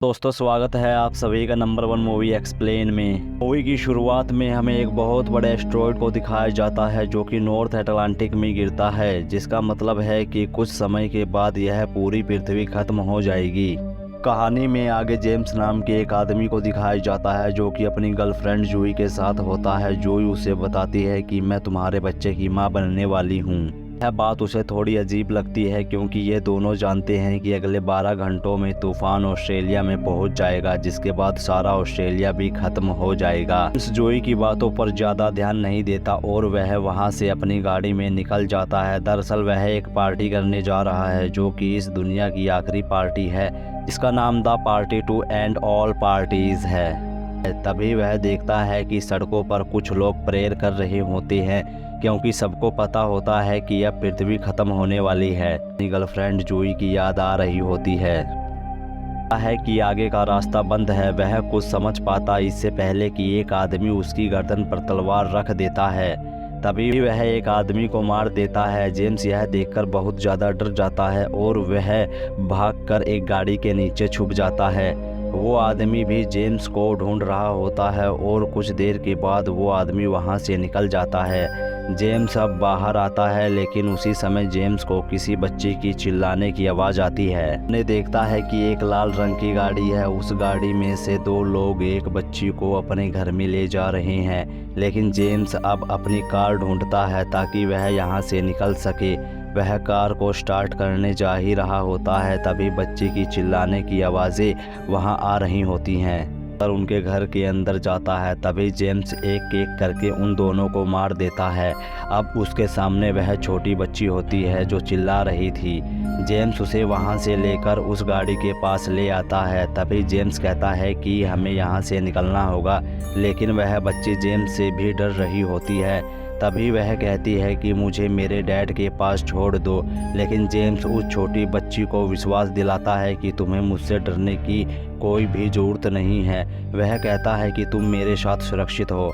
दोस्तों स्वागत है आप सभी का नंबर 1 मूवी एक्सप्लेन में। मूवी की शुरुआत में हमें एक बहुत बड़े एस्टेरॉयड को दिखाया जाता है जो कि नॉर्थ अटलांटिक में गिरता है, जिसका मतलब है कि कुछ समय के बाद यह पूरी पृथ्वी खत्म हो जाएगी। कहानी में आगे जेम्स नाम के एक आदमी को दिखाया जाता है जो कि अपनी गर्लफ्रेंड जूही के साथ होता है। जूही उसे बताती है कि मैं तुम्हारे बच्चे की माँ बनने वाली हूँ। यह बात उसे थोड़ी अजीब लगती है क्योंकि ये दोनों जानते हैं कि अगले 12 घंटों में तूफान ऑस्ट्रेलिया में पहुंच जाएगा, जिसके बाद सारा ऑस्ट्रेलिया भी खत्म हो जाएगा। इस जोई की बातों पर ज़्यादा ध्यान नहीं देता और वह वहां से अपनी गाड़ी में निकल जाता है। दरअसल वह एक पार्टी करने जा रहा है जो कि इस दुनिया की आखिरी पार्टी है, जिसका नाम the party to end all parties है। तभी वह देखता है कि सड़कों पर कुछ लोग प्रेयर कर रहे होते हैं क्योंकि सबको पता होता है कि अब पृथ्वी खत्म होने वाली है। अपनी गर्लफ्रेंड जूही की याद आ रही होती है कि आगे का रास्ता बंद है। वह कुछ समझ पाता इससे पहले कि एक आदमी उसकी गर्दन पर तलवार रख देता है। तभी वह एक आदमी को मार देता है। जेम्स यह देखकर बहुत ज़्यादा डर जाता है और वह भागकर एक गाड़ी के नीचे छुप जाता है। वो आदमी भी जेम्स को ढूंढ रहा होता है और कुछ देर के बाद वो आदमी वहाँ से निकल जाता है। जेम्स अब बाहर आता है, लेकिन उसी समय जेम्स को किसी बच्चे की चिल्लाने की आवाज़ आती है। उन्हें देखता है कि एक लाल रंग की गाड़ी है। उस गाड़ी में से दो लोग एक बच्ची को अपने घर में ले जा रहे हैं, लेकिन जेम्स अब अपनी कार ढूंढता है ताकि वह यहाँ से निकल सके। वह कार को स्टार्ट करने जा ही रहा होता है, तभी बच्चे की चिल्लाने की आवाज़ें वहाँ आ रही होती हैं। पर उनके घर के अंदर जाता है, तभी जेम्स एक एक करके उन दोनों को मार देता है। अब उसके सामने वह छोटी बच्ची होती है जो चिल्ला रही थी। जेम्स उसे वहाँ से लेकर उस गाड़ी के पास ले आता है। तभी जेम्स कहता है कि हमें यहाँ से निकलना होगा, लेकिन वह बच्ची जेम्स से भी डर रही होती है। तभी वह कहती है कि मुझे मेरे डैड के पास छोड़ दो, लेकिन जेम्स उस छोटी बच्ची को विश्वास दिलाता है कि तुम्हें मुझसे डरने की कोई भी ज़रूरत नहीं है। वह कहता है कि तुम मेरे साथ सुरक्षित हो।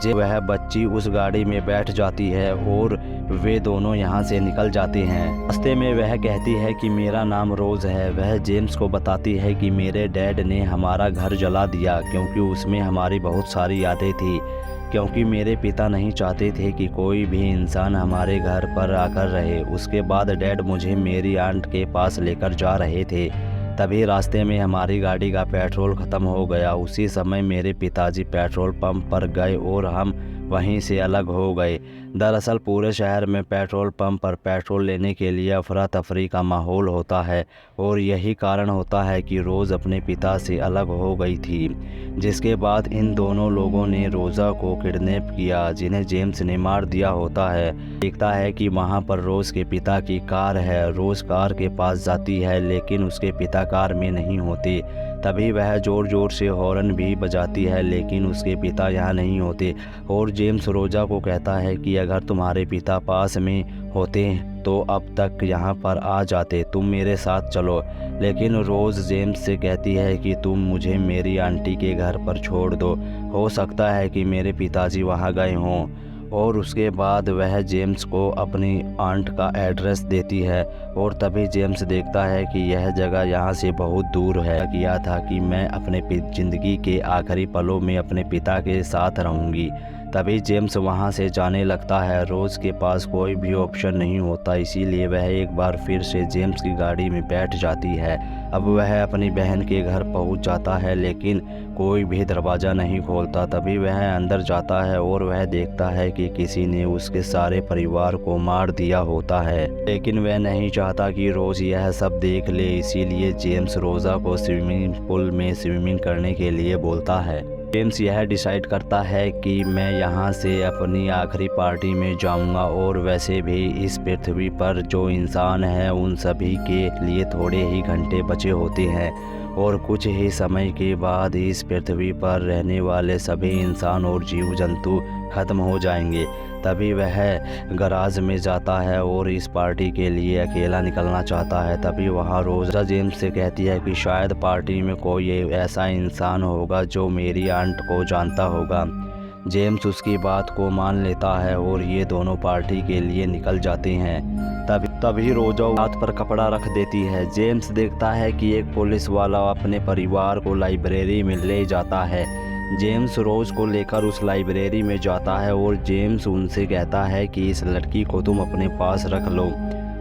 वह बच्ची उस गाड़ी में बैठ जाती है और वे दोनों यहाँ से निकल जाते हैं। रास्ते में वह कहती है कि मेरा नाम रोज़ है। वह जेम्स को बताती है कि मेरे डैड ने हमारा घर जला दिया क्योंकि उसमें हमारी बहुत सारी यादें थी, क्योंकि मेरे पिता नहीं चाहते थे कि कोई भी इंसान हमारे घर पर आकर रहे। उसके बाद डैड मुझे मेरी आंट के पास लेकर जा रहे थे। तभी रास्ते में हमारी गाड़ी का पेट्रोल ख़त्म हो गया। उसी समय मेरे पिताजी पेट्रोल पंप पर गए और हम वहीं से अलग हो गए। दरअसल पूरे शहर में पेट्रोल पंप पर पेट्रोल लेने के लिए अफरा तफरी का माहौल होता है और यही कारण होता है कि रोज़ अपने पिता से अलग हो गई थी। जिसके बाद इन दोनों लोगों ने रोज़ा को किडनैप किया, जिन्हें जेम्स ने मार दिया होता है। देखता है कि वहाँ पर रोज़ के पिता की कार है। रोज़ कार के पास जाती है, लेकिन उसके पिता कार में नहीं होते। तभी वह ज़ोर ज़ोर से हॉर्न भी बजाती है, लेकिन उसके पिता यहाँ नहीं होते। और जेम्स रोज़ा को कहता है कि अगर तुम्हारे पिता पास में होते तो अब तक यहाँ पर आ जाते, तुम मेरे साथ चलो। लेकिन रोज़ जेम्स से कहती है कि तुम मुझे मेरी आंटी के घर पर छोड़ दो, हो सकता है कि मेरे पिताजी वहाँ गए हों। और उसके बाद वह जेम्स को अपनी आंट का एड्रेस देती है और तभी जेम्स देखता है कि यह जगह यहाँ से बहुत दूर है। किया था कि मैं अपने ज़िंदगी के आखिरी पलों में अपने पिता के साथ रहूँगी। तभी जेम्स वहाँ से जाने लगता है। रोज़ के पास कोई भी ऑप्शन नहीं होता, इसीलिए वह एक बार फिर से जेम्स की गाड़ी में बैठ जाती है। अब वह अपनी बहन के घर पहुँच जाता है, लेकिन कोई भी दरवाज़ा नहीं खोलता। तभी वह अंदर जाता है और वह देखता है कि किसी ने उसके सारे परिवार को मार दिया होता है, लेकिन वह नहीं चाहता कि रोज़ यह सब देख ले। इसीलिए जेम्स रोज़ा को स्विमिंग पूल में स्विमिंग करने के लिए बोलता है। जेम्स यह डिसाइड करता है कि मैं यहाँ से अपनी आखिरी पार्टी में जाऊँगा और वैसे भी इस पृथ्वी पर जो इंसान हैं उन सभी के लिए थोड़े ही घंटे बचे होते हैं और कुछ ही समय के बाद इस पृथ्वी पर रहने वाले सभी इंसान और जीव जंतु खत्म हो जाएंगे। तभी वह गराज में जाता है और इस पार्टी के लिए अकेला निकलना चाहता है। तभी वहाँ रोज़ा जेम्स से कहती है कि शायद पार्टी में कोई ऐसा इंसान होगा जो मेरी आंट को जानता होगा। जेम्स उसकी बात को मान लेता है और ये दोनों पार्टी के लिए निकल जाते हैं। तभी रोजा हाथ पर कपड़ा रख देती है। जेम्स देखता है कि एक पुलिस वाला अपने परिवार को लाइब्रेरी में ले जाता है। जेम्स रोज को लेकर उस लाइब्रेरी में जाता है और जेम्स उनसे कहता है कि इस लड़की को तुम अपने पास रख लो।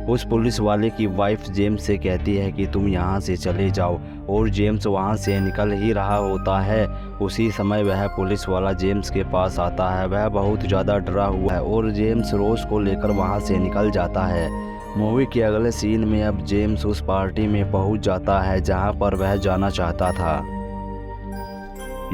उस पुलिस वाले की वाइफ जेम्स से कहती है कि तुम यहाँ से चले जाओ, और जेम्स वहाँ से निकल ही रहा होता है। उसी समय वह पुलिस वाला जेम्स के पास आता है। वह बहुत ज़्यादा डरा हुआ है और जेम्स रोज को लेकर वहाँ से निकल जाता है। मूवी के अगले सीन में अब जेम्स उस पार्टी में पहुँच जाता है जहाँ पर वह जाना चाहता था।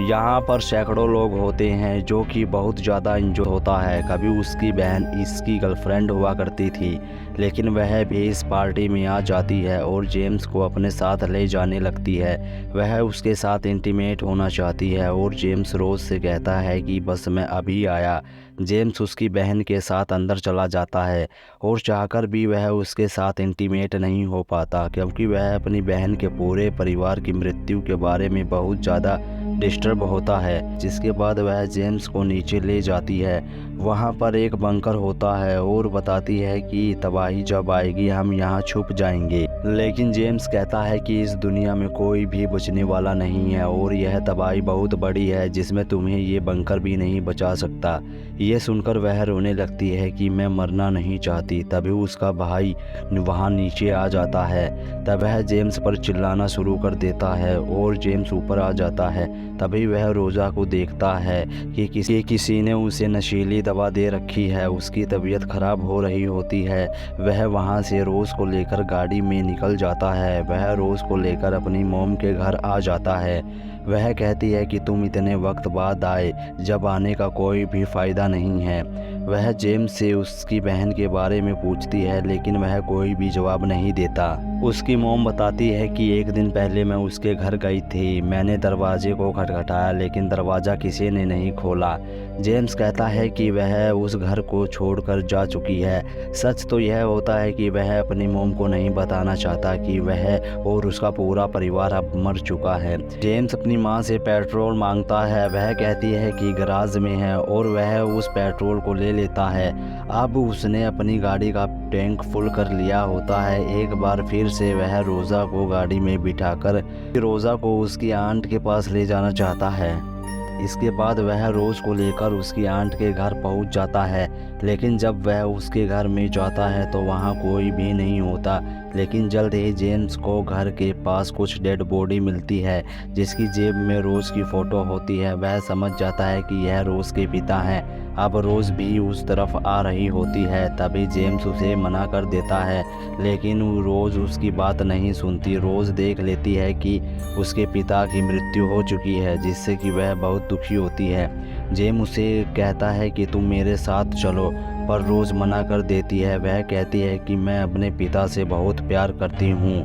यहाँ पर सैकड़ों लोग होते हैं जो कि बहुत ज़्यादा इंजॉय होता है। कभी उसकी बहन इसकी गर्लफ्रेंड हुआ करती थी, लेकिन वह भी इस पार्टी में आ जाती है और जेम्स को अपने साथ ले जाने लगती है। वह उसके साथ इंटीमेट होना चाहती है और जेम्स रोज से कहता है कि बस मैं अभी आया। जेम्स उसकी बहन के साथ अंदर चला जाता है और चाहकर भी वह उसके साथ इंटीमेट नहीं हो पाता, क्योंकि वह अपनी बहन के पूरे परिवार की मृत्यु के बारे में बहुत ज़्यादा डिस्टर्ब होता है। जिसके बाद वह जेम्स को नीचे ले जाती है। वहाँ पर एक बंकर होता है और बताती है कि तबाही जब आएगी हम यहाँ छुप जाएंगे। लेकिन जेम्स कहता है कि इस दुनिया में कोई भी बचने वाला नहीं है और यह तबाही बहुत बड़ी है जिसमें तुम्हें ये बंकर भी नहीं बचा सकता। ये सुनकर वह रोने लगती है कि मैं मरना नहीं चाहती। तभी उसका भाई वहाँ नीचे आ जाता है। तब वह जेम्स पर चिल्लाना शुरू कर देता है और जेम्स ऊपर आ जाता है। तभी वह रोज़ा को देखता है कि किसी ने उसे नशीली दवा दे रखी है। उसकी तबीयत खराब हो रही होती है। वह वहाँ से रोज़ को लेकर गाड़ी में निकल जाता है। वह रोज़ को लेकर अपनी मोम के घर आ जाता है। वह कहती है कि तुम इतने वक्त बाद आए, जब आने का कोई भी फ़ायदा नहीं है। वह जेम्स से उसकी बहन के बारे में पूछती है, लेकिन वह कोई भी जवाब नहीं देता। उसकी मोम बताती है कि एक दिन पहले मैं उसके घर गई थी। मैंने दरवाजे को खटखटाया, लेकिन दरवाज़ा किसी ने नहीं खोला। जेम्स कहता है कि वह उस घर को छोड़कर जा चुकी है। सच तो यह होता है कि वह अपनी मोम को नहीं बताना चाहता कि वह और उसका पूरा परिवार अब मर चुका है। जेम्स अपनी माँ से पेट्रोल मांगता है। वह कहती है कि गैराज में है और वह उस पेट्रोल को ले लेता है। अब उसने अपनी गाड़ी का टैंक फुल कर लिया होता है। एक बार फिर से वह रोज़ा को गाड़ी में बिठाकर रोज़ा को उसकी आंट के पास ले जाना चाहता है। इसके बाद वह रोज़ को लेकर उसकी आंट के घर पहुंच जाता है, लेकिन जब वह उसके घर में जाता है तो वहां कोई भी नहीं होता। लेकिन जल्द ही जेम्स को घर के पास कुछ डेड बॉडी मिलती है, जिसकी जेब में रोज़ की फ़ोटो होती है। वह समझ जाता है कि यह रोज़ के पिता हैं। अब रोज़ भी उस तरफ आ रही होती है। तभी जेम्स उसे मना कर देता है, लेकिन रोज़ उसकी बात नहीं सुनती। रोज़ देख लेती है कि उसके पिता की मृत्यु हो चुकी है, जिससे कि वह बहुत दुखी होती है। जेम्स उसे कहता है कि तुम मेरे साथ चलो, पर रोज़ मना कर देती है। वह कहती है कि मैं अपने पिता से बहुत प्यार करती हूँ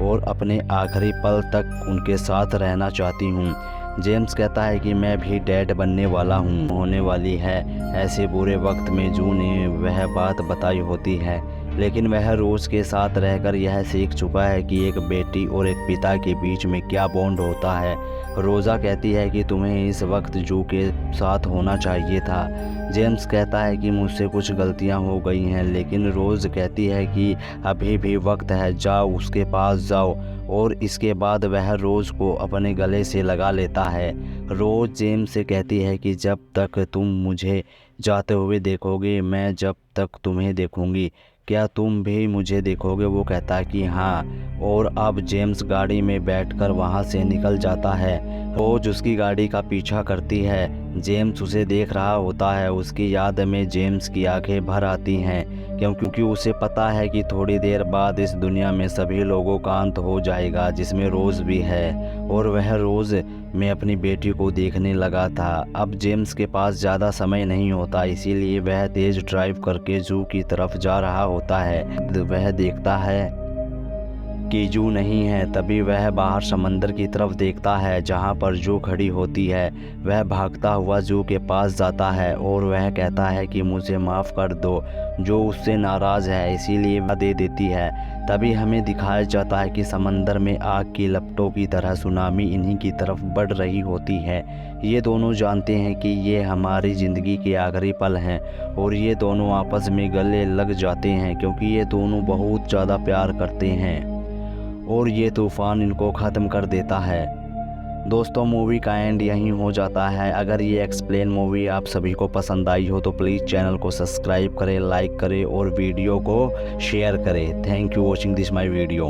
और अपने आखिरी पल तक उनके साथ रहना चाहती हूँ। जेम्स कहता है कि मैं भी डैड बनने वाला हूँ, होने वाली है। ऐसे बुरे वक्त में जू ने वह बात बताई होती है, लेकिन वह रोज़ के साथ रहकर यह सीख चुका है कि एक बेटी और एक पिता के बीच में क्या बॉन्ड होता है। रोज़ा कहती है कि तुम्हें इस वक्त जू के साथ होना चाहिए था। जेम्स कहता है कि मुझसे कुछ गलतियां हो गई हैं, लेकिन रोज़ कहती है कि अभी भी वक्त है, जाओ उसके पास जाओ। और इसके बाद वह रोज़ को अपने गले से लगा लेता है। रोज़ जेम्स से कहती है कि जब तक तुम मुझे जाते हुए देखोगे, मैं जब तक तुम्हें देखूंगी, क्या तुम भी मुझे देखोगे? वो कहता है कि हाँ। और अब जेम्स गाड़ी में बैठकर वहाँ से निकल जाता है। रोज उसकी गाड़ी का पीछा करती है। जेम्स उसे देख रहा होता है। उसकी याद में जेम्स की आंखें भर आती हैं, क्योंकि उसे पता है कि थोड़ी देर बाद इस दुनिया में सभी लोगों का अंत हो जाएगा, जिसमें रोज़ भी है। और वह रोज़ में अपनी बेटी को देखने लगा था। अब जेम्स के पास ज़्यादा समय नहीं होता, इसीलिए वह तेज़ ड्राइव करके जू की तरफ जा रहा होता है। वह देखता है कि जू नहीं है। तभी वह बाहर समंदर की तरफ देखता है जहाँ पर जू खड़ी होती है। वह भागता हुआ जू के पास जाता है और वह कहता है कि मुझे माफ़ कर दो। जो उससे नाराज़ है इसीलिए वह दे देती है। तभी हमें दिखाया जाता है कि समंदर में आग की लपटों की तरह सुनामी इन्हीं की तरफ बढ़ रही होती है। ये दोनों जानते हैं कि ये हमारी ज़िंदगी के आखिरी पल हैं और ये दोनों आपस में गले लग जाते हैं क्योंकि ये दोनों बहुत ज़्यादा प्यार करते हैं और ये तूफ़ान इनको ख़त्म कर देता है। दोस्तों, मूवी का एंड यहीं हो जाता है। अगर ये एक्सप्लेन मूवी आप सभी को पसंद आई हो तो प्लीज़ चैनल को सब्सक्राइब करें, लाइक करें और वीडियो को शेयर करें। Thank you watching this my video.